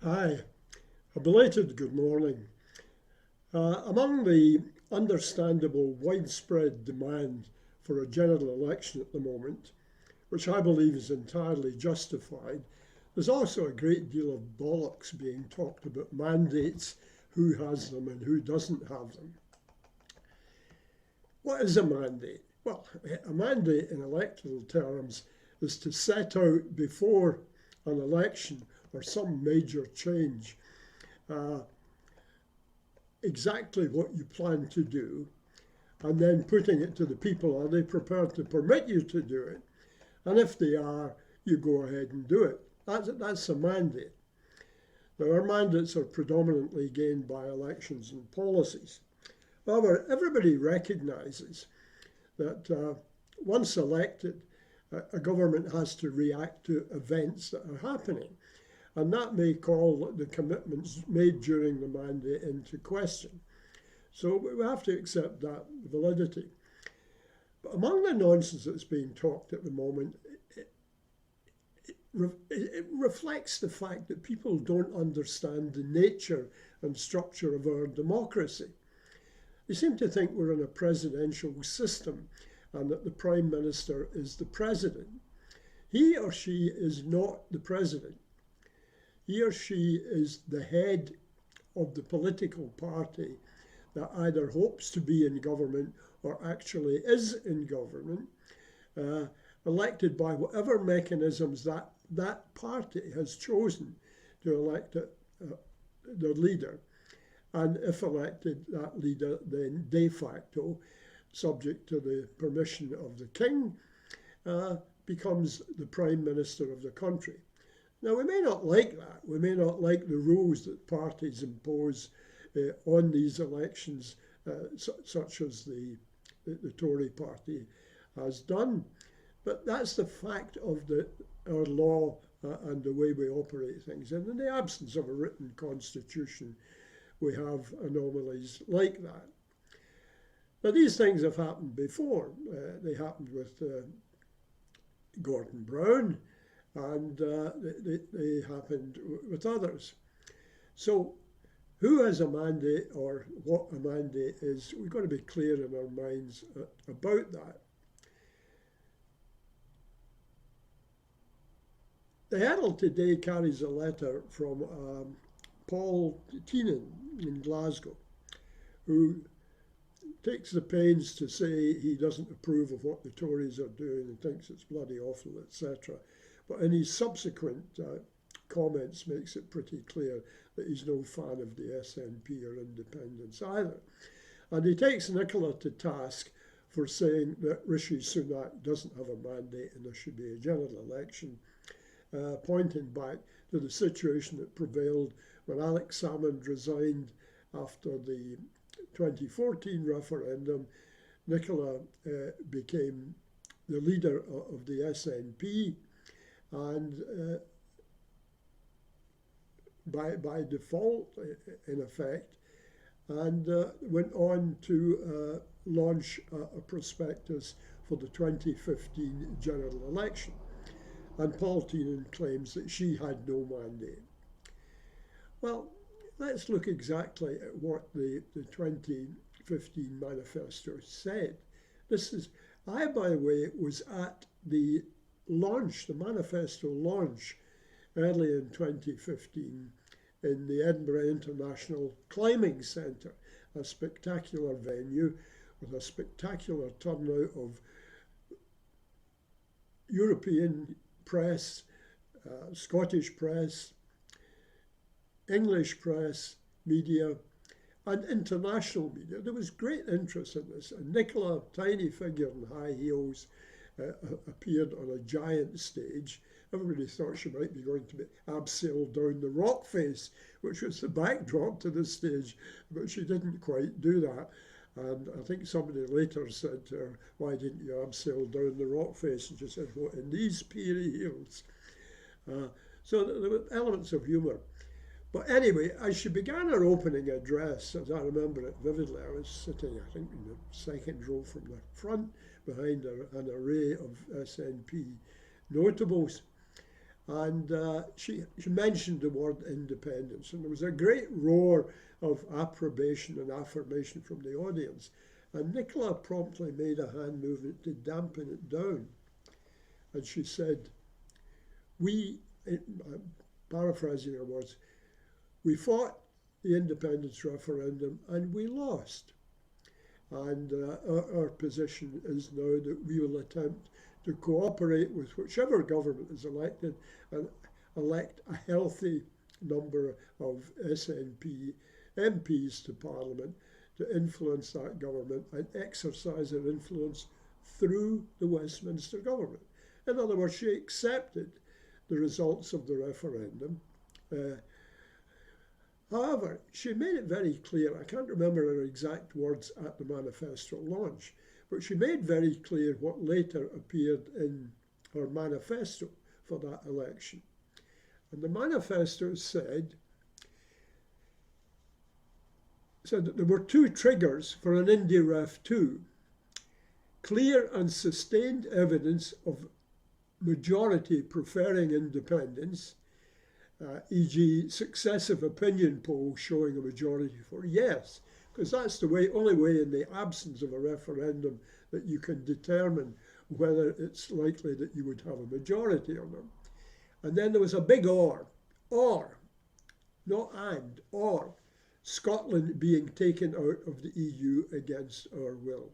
Hi, a belated good morning. Among the understandable widespread demand for a general election at the moment, which I believe is entirely justified, there's also a great deal of bollocks being talked about mandates, who has them and who doesn't have them. What is a mandate? Well, a mandate in electoral terms is to set out before an election or some major change uh, exactly what you plan to do and then putting it to the people. Are they prepared to permit you to do it? And if they are, you go ahead and do it. That's a mandate. Now, our mandates are predominantly gained by elections and policies. However, everybody recognises that once elected, a government has to react to events that are happening. And that may call the commitments made during the mandate into question. So we have to accept that validity. But among the nonsense that's being talked at the moment, it reflects the fact that people don't understand the nature and structure of our democracy. They seem to think we're in a presidential system and that the Prime Minister is the President. He or she is not the President. He or she is the head of the political party that either hopes to be in government or actually is in government, elected by whatever mechanisms that party has chosen to elect their leader. And if elected, that leader then de facto, subject to the permission of the king, becomes the Prime Minister of the country. Now, we may not like that. We may not like the rules that parties impose on these elections, such as the Tory party has done. But that's the fact of our law and the way we operate things. And in the absence of a written constitution, we have anomalies like that. Now, these things have happened before. They happened with Gordon Brown, and they happened with others. So who has a mandate or what a mandate is, we've got to be clear in our minds about that. The Herald today carries a letter from Paul Teenan in Glasgow, who takes the pains to say he doesn't approve of what the Tories are doing and thinks it's bloody awful, etc. But in his subsequent comments makes it pretty clear that he's no fan of the SNP or independents either. And he takes Nicola to task for saying that Rishi Sunak doesn't have a mandate and there should be a general election, pointing back to the situation that prevailed when Alex Salmond resigned after the 2014 referendum. Nicola became the leader of the SNP, and by default, in effect, and went on to launch a prospectus for the 2015 general election. And Paul Teenan claims that she had no mandate. Well, let's look exactly at what the 2015 manifesto said. I, by the way, was at the launch, the manifesto launch, early in 2015 in the Edinburgh International Climbing Centre, a spectacular venue with a spectacular turnout of European press, Scottish press, English press, media, and international media. There was great interest in this. And Nicola, a tiny figure in high heels, appeared on a giant stage. Everybody thought she might be going to be abseiled down the rock face, which was the backdrop to the stage, but she didn't quite do that. And I think somebody later said to her, "Why didn't you abseil down the rock face?" And she said, "What, in these peery heels?" So there were elements of humour. But anyway, as she began her opening address, as I remember it vividly, I was sitting, I think, in the second row from the front, behind an array of SNP notables. and she mentioned the word independence, and there was a great roar of approbation and affirmation from the audience. And Nicola promptly made a hand movement to dampen it down. And she said, paraphrasing her words, we fought the independence referendum and we lost. And our position is now that we will attempt to cooperate with whichever government is elected and elect a healthy number of SNP MPs to Parliament to influence that government and exercise their influence through the Westminster government. In other words, she accepted the results of the referendum. However, she made it very clear, I can't remember her exact words at the manifesto launch, but she made very clear what later appeared in her manifesto for that election. And the manifesto said that there were two triggers for an Indie Ref 2. Clear and sustained evidence of majority preferring independence, e.g. successive opinion polls showing a majority for yes, because that's the only way in the absence of a referendum that you can determine whether it's likely that you would have a majority or not. And then there was a big or, not and, or, Scotland being taken out of the EU against our will,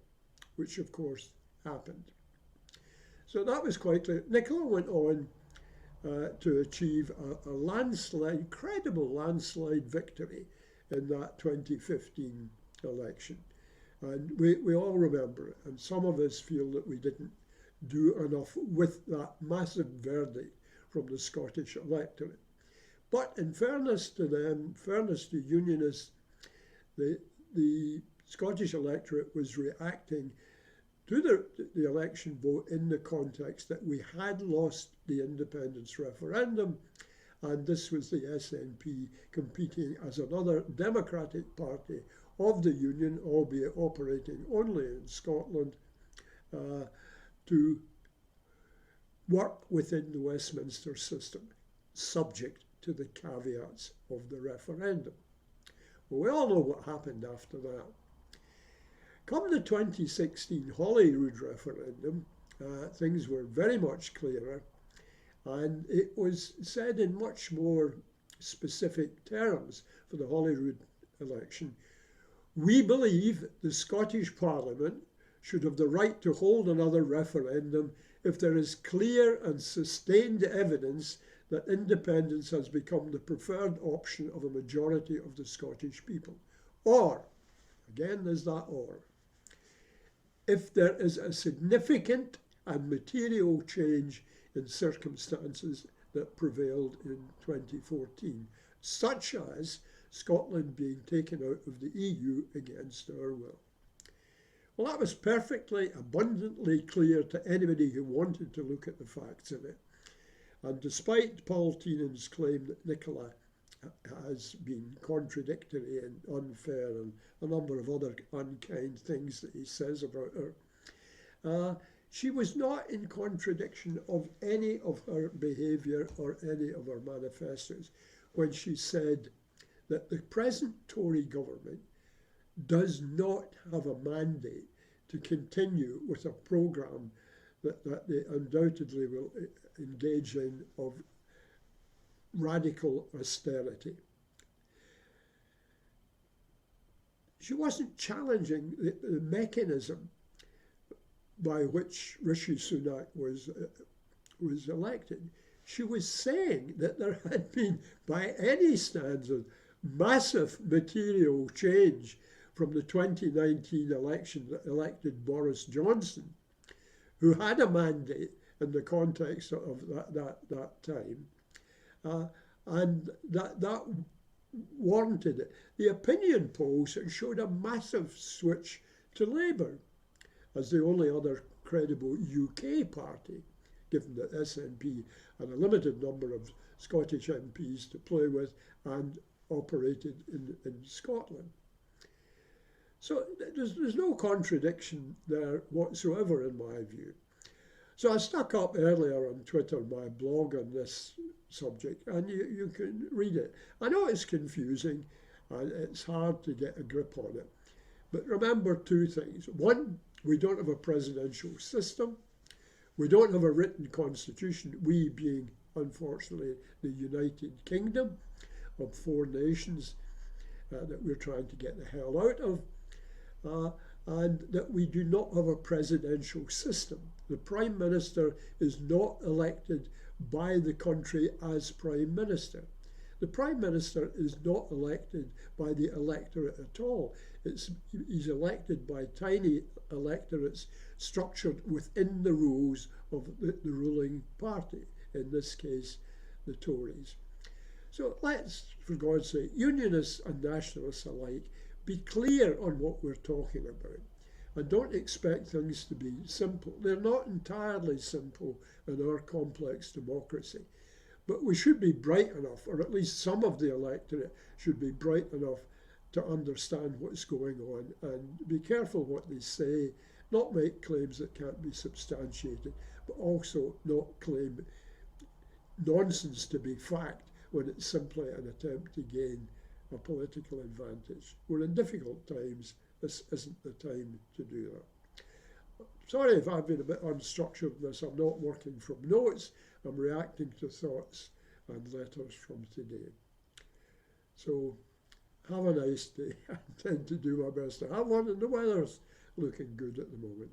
which of course happened. So that was quite clear. Nicola went on to achieve a landslide, incredible landslide victory in that 2015 election. And we all remember it, and some of us feel that we didn't do enough with that massive verdict from the Scottish electorate. But in fairness to them, fairness to unionists, the Scottish electorate was reacting to the election vote in the context that we had lost the independence referendum, and this was the SNP competing as another democratic party of the Union, albeit operating only in Scotland, to work within the Westminster system, subject to the caveats of the referendum. Well, we all know what happened after that. Come the 2016 Holyrood referendum, things were very much clearer, and it was said in much more specific terms for the Holyrood election. We believe the Scottish Parliament should have the right to hold another referendum if there is clear and sustained evidence that independence has become the preferred option of a majority of the Scottish people. Or, again there's that or, if there is a significant and material change in circumstances that prevailed in 2014, such as Scotland being taken out of the EU against our will. Well, that was perfectly, abundantly clear to anybody who wanted to look at the facts in it. And despite Paul Teenan's claim that Nicola has been contradictory and unfair and a number of other unkind things that he says about her, she was not in contradiction of any of her behaviour or any of her manifestos when she said that the present Tory government does not have a mandate to continue with a programme that they undoubtedly will engage in of radical austerity. She wasn't challenging the mechanism by which Rishi Sunak was elected. She was saying that there had been, by any standard, massive material change from the 2019 election that elected Boris Johnson, who had a mandate in the context of that time, and that warranted it. The opinion polls showed a massive switch to Labour as the only other credible UK party, given that SNP had a limited number of Scottish MPs to play with and operated in Scotland. So there's no contradiction there whatsoever in my view. So I stuck up earlier on Twitter my blog on this subject, and you can read it. I know it's confusing, and it's hard to get a grip on it. But remember two things. One, we don't have a presidential system. We don't have a written constitution, we being, unfortunately, the United Kingdom of four nations that we're trying to get the hell out of. And that we do not have a presidential system. The Prime Minister is not elected by the country as Prime Minister. The Prime Minister is not elected by the electorate at all. He's elected by tiny electorates structured within the rules of the ruling party, in this case, the Tories. So let's, for God's sake, Unionists and Nationalists alike, be clear on what we're talking about. And don't expect things to be simple. They're not entirely simple in our complex democracy. But we should be bright enough, or at least some of the electorate should be bright enough to understand what's going on and be careful what they say, not make claims that can't be substantiated, but also not claim nonsense to be fact when it's simply an attempt to gain a political advantage. We're in difficult times. This isn't the time to do that. Sorry if I've been a bit unstructured in this. I'm not working from notes. I'm reacting to thoughts and letters from today. So have a nice day. I intend to do my best to have one, and the weather's looking good at the moment.